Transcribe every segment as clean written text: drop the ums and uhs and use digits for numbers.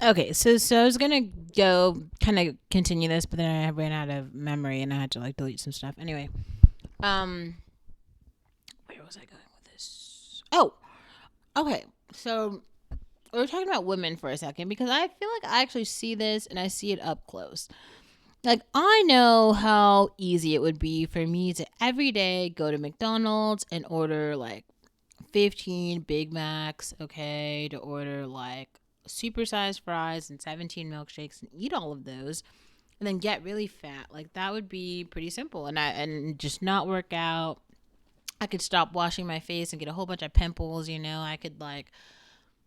Okay, so I was gonna go kind of continue this, but then I ran out of memory and I had to like delete some stuff. Anyway, um, where was I going with this? Oh, okay. So we were talking about women for a second because I feel like I actually see this and I see it up close. Like, I know how easy it would be for me to every day go to McDonald's and order like 15 Big Macs, okay, to order like supersized fries and 17 milkshakes and eat all of those and then get really fat. Like, that would be pretty simple, and just not work out. I could stop washing my face and get a whole bunch of pimples, I could like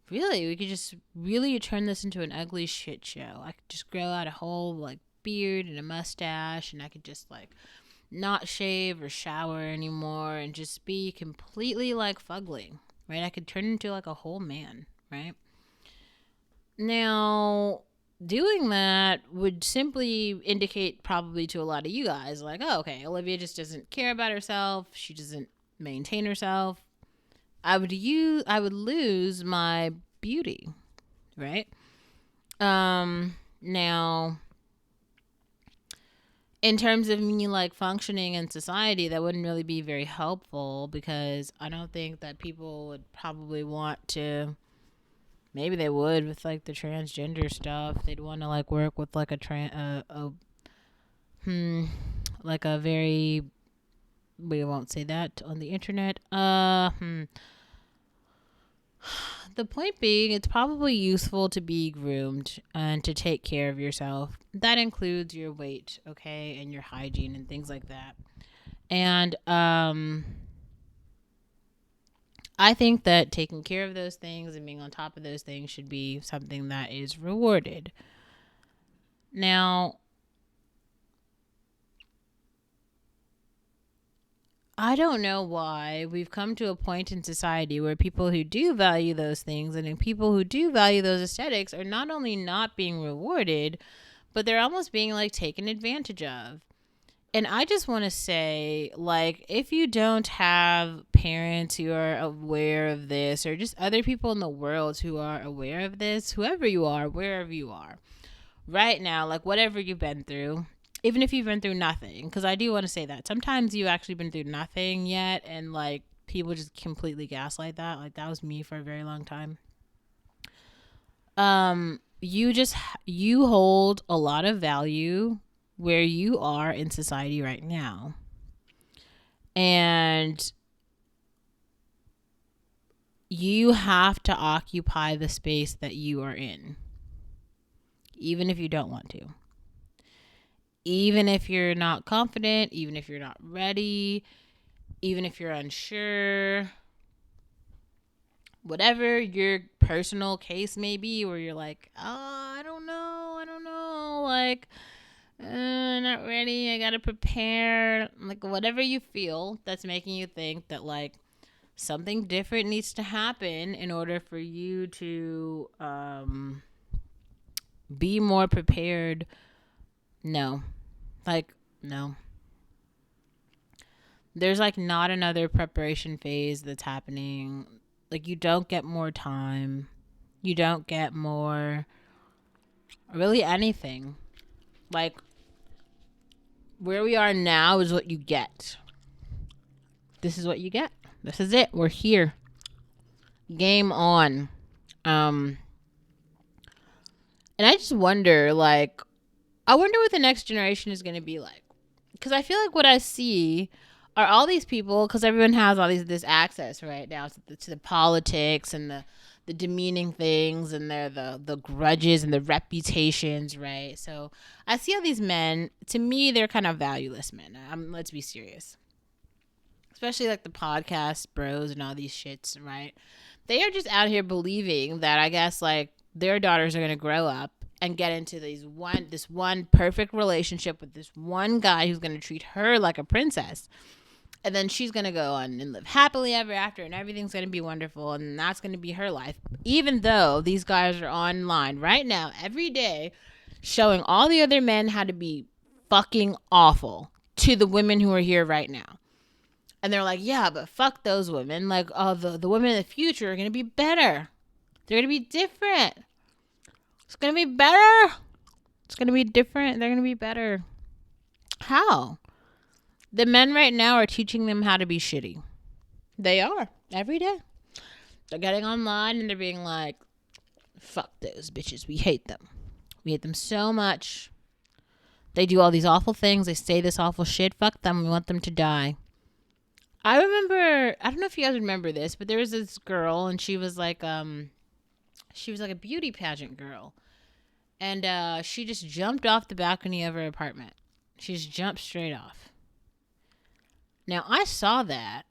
really, we could just really turn this into an ugly shit show. I could just grow out a whole like beard and a mustache, and I could just like not shave or shower anymore and just be completely like fugly, right? I could turn into like a whole man, right? Now, doing that would simply indicate probably to a lot of you guys like, oh, okay, Olivia just doesn't care about herself. She doesn't maintain herself. I would lose my beauty, right? Now, in terms of me like functioning in society, that wouldn't really be very helpful because I don't think that people would probably want to. Maybe they would with like the transgender stuff. They'd want to like work with like like a very, we won't say that on the internet. The point being, it's probably useful to be groomed and to take care of yourself. That includes your weight, okay, and your hygiene and things like that. And I think that taking care of those things and being on top of those things should be something that is rewarded. Now, I don't know why we've come to a point in society where people who do value those things and people who do value those aesthetics are not only not being rewarded, but they're almost being like taken advantage of. And I just want to say, like, if you don't have parents who are aware of this, or just other people in the world who are aware of this, whoever you are, wherever you are, right now, like, whatever you've been through, even if you've been through nothing, because I do want to say that sometimes you've actually been through nothing yet, and like, people just completely gaslight that. Like, that was me for a very long time. You hold a lot of value where you are in society right now. And you have to occupy the space that you are in, even if you don't want to. Even if you're not confident, even if you're not ready, even if you're unsure, whatever your personal case may be, where you're like, oh, I don't know, like, not ready, I gotta prepare, like, whatever you feel that's making you think that, like, something different needs to happen in order for you to be more prepared. No, like, no. There's like not another preparation phase that's happening. Like, you don't get more time. You don't get more, really anything. Like, where we are now is what you get. This is what you get. This is it. We're here. Game on. Um and I just wonder, like, I wonder what the next generation is going to be like. Because I feel like what I see are all these people, because everyone has all this access right now to the politics and the demeaning things, and the grudges and the reputations, right? So I see all these men. To me, they're kind of valueless men. Let's be serious, especially like the podcast bros and all these shits, right? They are just out here believing that, I guess, like, their daughters are gonna grow up and get into this one perfect relationship with this one guy who's gonna treat her like a princess. And then she's gonna go on and live happily ever after, and everything's gonna be wonderful, and that's gonna be her life. Even though these guys are online right now, every day, showing all the other men how to be fucking awful to the women who are here right now. And they're like, yeah, but fuck those women. Like, oh, the women in the future are going to be better. They're going to be different. It's going to be better. It's going to be different. They're going to be better. How? The men right now are teaching them how to be shitty. They are. Every day. They're getting online and they're being like, fuck those bitches. We hate them. We hate them so much. They do all these awful things. They say this awful shit. Fuck them. We want them to die. I remember, I don't know if you guys remember this, but there was this girl and she was like a beauty pageant girl. And she just jumped off the balcony of her apartment. She just jumped straight off. Now, I saw that,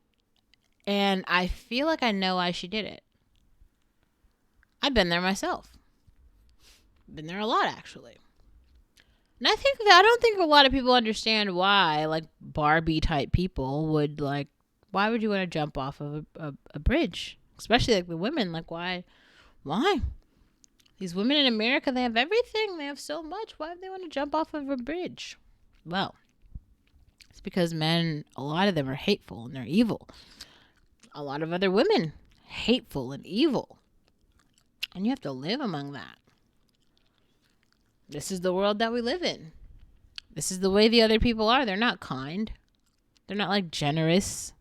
and I feel like I know why she did it. I've been there myself. Been there a lot, actually. And I don't think a lot of people understand why, like, Barbie-type people would, like, why would you want to jump off of a bridge? Especially, like, the women. Like, why? Why? These women in America, they have everything. They have so much. Why do they want to jump off of a bridge? Well, it's because men, a lot of them are hateful and they're evil. A lot of other women, hateful and evil. And you have to live among that. This is the world that we live in. This is the way the other people are. They're not kind. They're not, like, generous.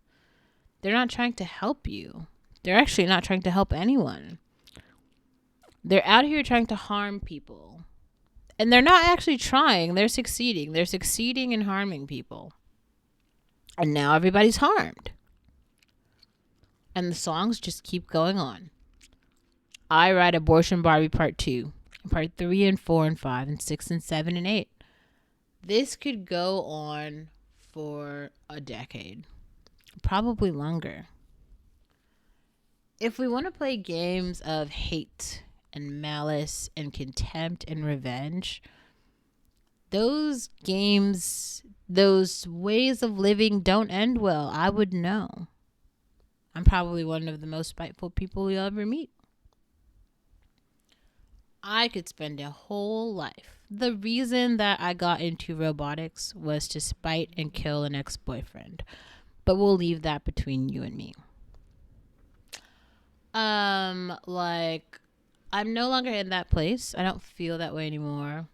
They're not trying to help you. They're actually not trying to help anyone. They're out here trying to harm people. And they're not actually trying. They're succeeding. They're succeeding in harming people. And now everybody's harmed. And the songs just keep going on. I Write Abortion Barbie Part 2. Part 3 and 4 and 5 and 6 and 7 and 8. This could go on for a decade. Probably longer. If we want to play games of hate and malice and contempt and revenge, those games, those ways of living don't end well. I would know. I'm probably one of the most spiteful people you'll ever meet. I could spend a whole life. The reason that I got into robotics was to spite and kill an ex-boyfriend. But we'll leave that between you and me. Like, I'm no longer in that place. I don't feel that way anymore.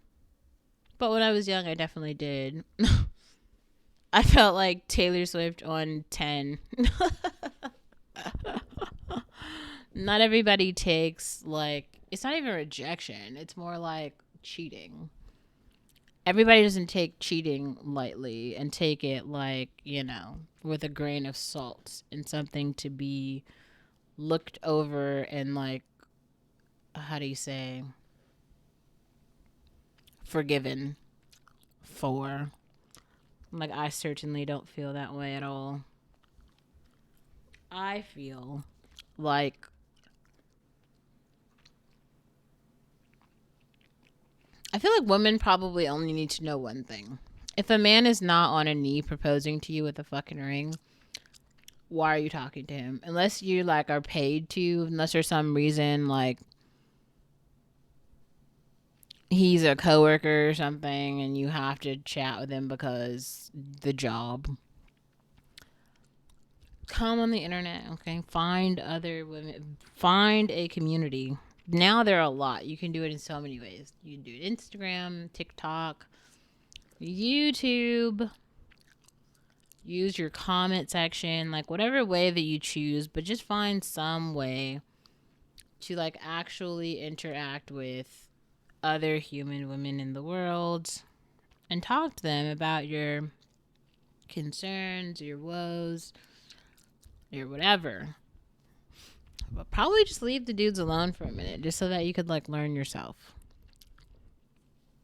But when I was young, I definitely did. I felt like Taylor Swift on 10. Not everybody takes, like, it's not even rejection. It's more like cheating. Everybody doesn't take cheating lightly and take it, like, you know, with a grain of salt and something to be looked over and, like, how do you say, forgiven for. Like, I certainly don't feel that way at all. I feel like women probably only need to know one thing. If a man is not on a knee proposing to you with a fucking ring, why are you talking to him? Unless you, like, are paid to, unless there's some reason, like, he's a coworker or something and you have to chat with him because the job. Come on the internet, okay? Find other women. Find a community. Now there are a lot. You can do it in so many ways. You can do it Instagram, TikTok, YouTube. Use your comment section, like, whatever way that you choose, but just find some way to, like, actually interact with other human women in the world and talk to them about your concerns, your woes, your whatever. But probably just leave the dudes alone for a minute just so that you could, like, learn yourself.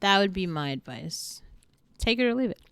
That would be my advice. Take it or leave it.